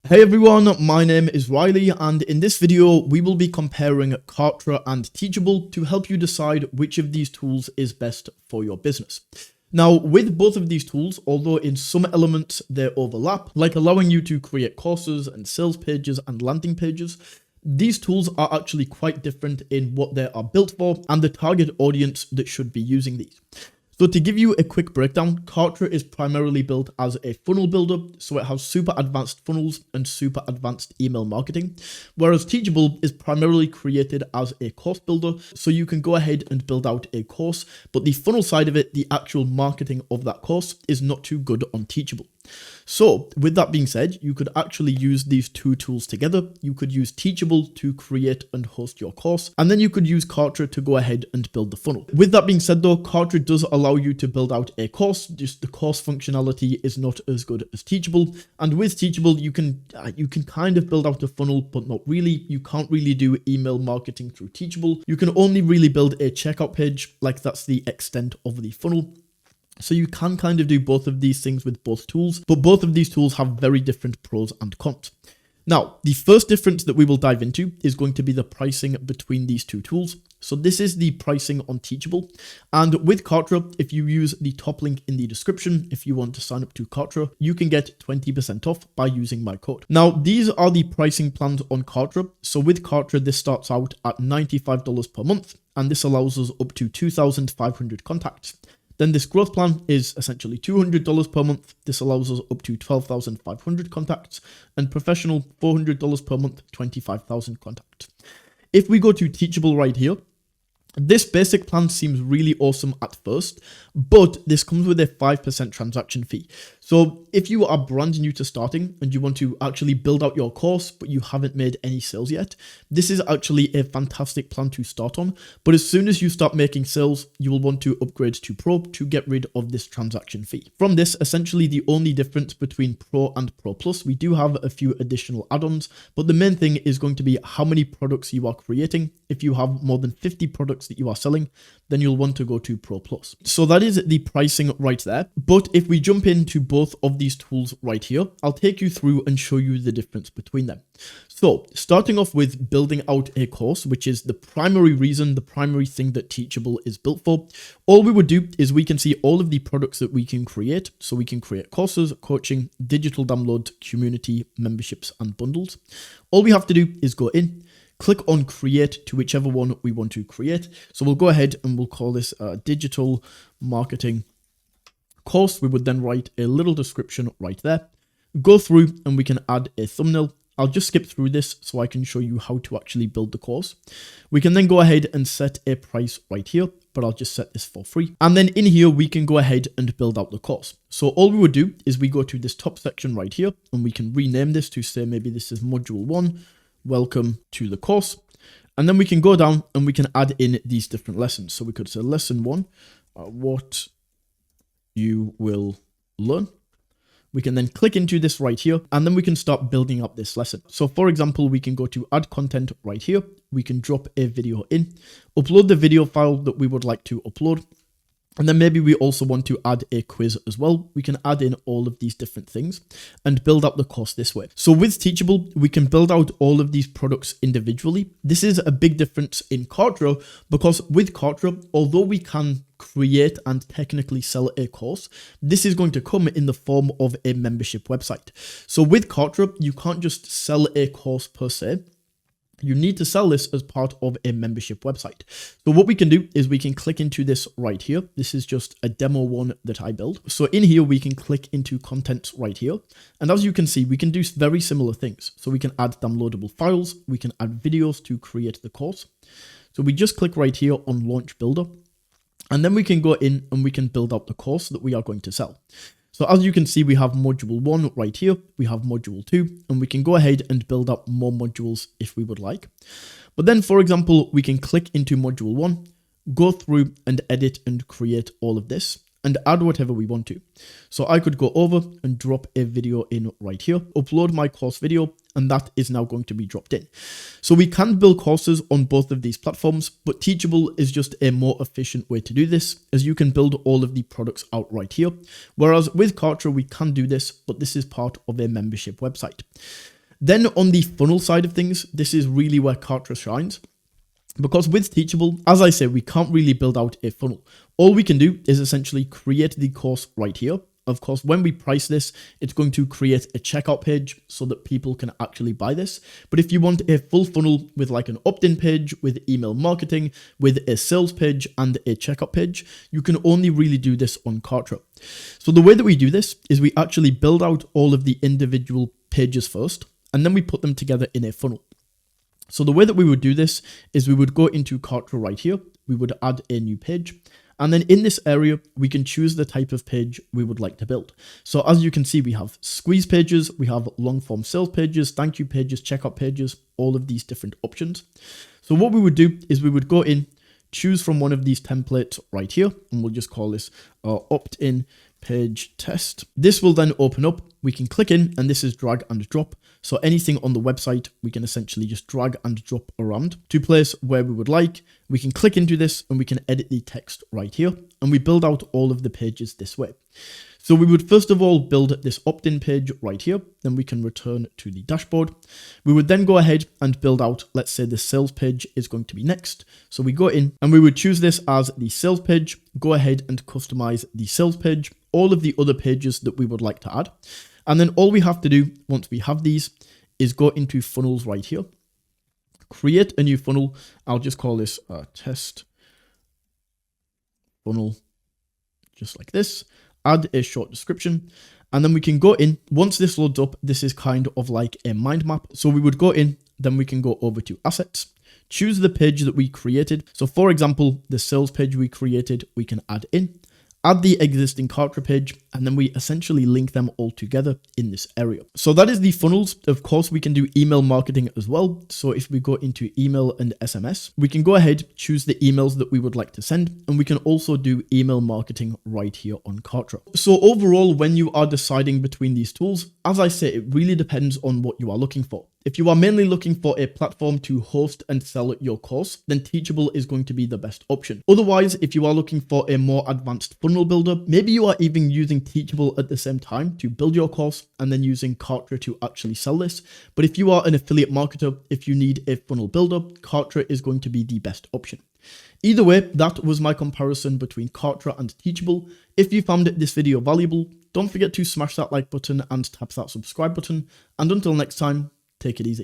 Hey everyone, my name is Riley, and in this video we will be comparing Kartra and Teachable to help you decide which of these tools is best for your business. Now, with both of these tools, although in some elements they overlap, like allowing you to create courses and sales pages and landing pages, these tools are actually quite different in what they are built for and the target audience that should be using these. So to give you a quick breakdown, Kartra is primarily built as a funnel builder, so it has super advanced funnels and super advanced email marketing, whereas Teachable is primarily created as a course builder, so you can go ahead and build out a course, but the funnel side of it, the actual marketing of that course, is not too good on Teachable. So with that being said, you could actually use these two tools together. You could use Teachable to create and host your course, and then you could use Kartra to go ahead and build the funnel. With that being said though, Kartra does allow you to build out a course, just the course functionality is not as good as Teachable. And with Teachable, you can kind of build out a funnel, but not really. You can't really do email marketing through Teachable. You can only really build a checkout page, like that's the extent of the funnel. So you can kind of do both of these things with both tools, but both of these tools have very different pros and cons. Now, the first difference that we will dive into is going to be the pricing between these two tools. So this is the pricing on Teachable. And with Kartra, if you use the top link in the description, if you want to sign up to Kartra, you can get 20% off by using my code. Now, these are the pricing plans on Kartra. So with Kartra, this starts out at $95 per month, and this allows us up to 2,500 contacts. Then this growth plan is essentially $200 per month. This allows us up to 12,500 contacts, and professional $400 per month, 25,000 contacts. If we go to Teachable right here, this basic plan seems really awesome at first, but this comes with a 5% transaction fee. So if you are brand new to starting and you want to actually build out your course, but you haven't made any sales yet, this is actually a fantastic plan to start on. But as soon as you start making sales, you will want to upgrade to Pro to get rid of this transaction fee. From this, essentially the only difference between Pro and Pro Plus, we do have a few additional add-ons, but the main thing is going to be how many products you are creating. If you have more than 50 products that you are selling, then you'll want to go to Pro Plus. So that is the pricing right there. But if we jump into both of these tools right here, I'll take you through and show you the difference between them. So starting off with building out a course, which is the primary reason, the primary thing that Teachable is built for. All we would do is we can see all of the products that we can create. So we can create courses, coaching, digital downloads, community, memberships, and bundles. All we have to do is go in, click on create to whichever one we want to create. So we'll go ahead and we'll call this digital marketing course. We would then write a little description right there, go through and we can add a thumbnail. I'll just skip through this so I can show you how to actually build the course. We can then go ahead and set a price right here, but I'll just set this for free. And then in here, we can go ahead and build out the course. So all we would do is we go to this top section right here and we can rename this to say, maybe this is module 1. Welcome to the course. And then we can go down and we can add in these different lessons. So we could say lesson 1, what you will learn. We can then click into this right here and then we can start building up this lesson. So for example, we can go to add content right here. We can drop a video in, upload the video file that we would like to upload. And then maybe we also want to add a quiz as well. We can add in all of these different things and build up the course this way. So with Teachable, we can build out all of these products individually. This is a big difference in Kartra because with Kartra, although we can create and technically sell a course, this is going to come in the form of a membership website. So with Kartra, you can't just sell a course per se. You need to sell this as part of a membership website. So what we can do is we can click into this right here. This is just a demo one that I built. So in here, we can click into contents right here. And as you can see, we can do very similar things. So we can add downloadable files. We can add videos to create the course. So we just click right here on Launch Builder. And then we can go in and we can build out the course that we are going to sell. So as you can see, we have module 1 right here, we have module 2, and we can go ahead and build up more modules if we would like. But then, for example, we can click into module 1, go through and edit and create all of this, and add whatever we want to. So I could go over and drop a video in right here, upload my course video, and that is now going to be dropped in. So we can build courses on both of these platforms, but Teachable is just a more efficient way to do this, as you can build all of the products out right here. Whereas with Kartra, we can do this, but this is part of a membership website. Then on the funnel side of things, this is really where Kartra shines. Because with Teachable, as I say, we can't really build out a funnel. All we can do is essentially create the course right here. Of course, when we price this, it's going to create a checkout page so that people can actually buy this. But if you want a full funnel with like an opt-in page, with email marketing, with a sales page and a checkout page, you can only really do this on Kartra. So the way that we do this is we actually build out all of the individual pages first, and then we put them together in a funnel. So the way that we would do this is we would go into Kartra right here, we would add a new page, and then in this area, we can choose the type of page we would like to build. So as you can see, we have squeeze pages, we have long form sales pages, thank you pages, checkout pages, all of these different options. So what we would do is we would go in, choose from one of these templates right here, and we'll just call this our opt-in page test. This will then open up, we can click in, and this is drag and drop. So anything on the website, we can essentially just drag and drop around to place where we would like. We can click into this and we can edit the text right here, and we build out all of the pages this way. So we would first of all build this opt-in page right here, then we can return to the dashboard. We would then go ahead and build out, let's say the sales page is going to be next. So we go in and we would choose this as the sales page, go ahead and customize the sales page, all of the other pages that we would like to add. And then all we have to do once we have these is go into funnels right here, create a new funnel. I'll just call this test funnel, just like this, add a short description, and then we can go in. Once this loads up, this is kind of like a mind map. So we would go in, then we can go over to assets, choose the page that we created. So for example, the sales page we created, we can add in. Add the existing Kartra page, and then we essentially link them all together in this area. So that is the funnels. Of course, we can do email marketing as well. So if we go into email and SMS, we can go ahead, choose the emails that we would like to send, and we can also do email marketing right here on Kartra. So overall, when you are deciding between these tools, as I say, it really depends on what you are looking for. If you are mainly looking for a platform to host and sell your course, then Teachable is going to be the best option. Otherwise, if you are looking for a more advanced funnel builder, maybe you are even using Teachable at the same time to build your course and then using Kartra to actually sell this. But if you are an affiliate marketer, if you need a funnel builder, Kartra is going to be the best option. Either way, that was my comparison between Kartra and Teachable. If you found this video valuable, don't forget to smash that like button and tap that subscribe button. And until next time, take it easy.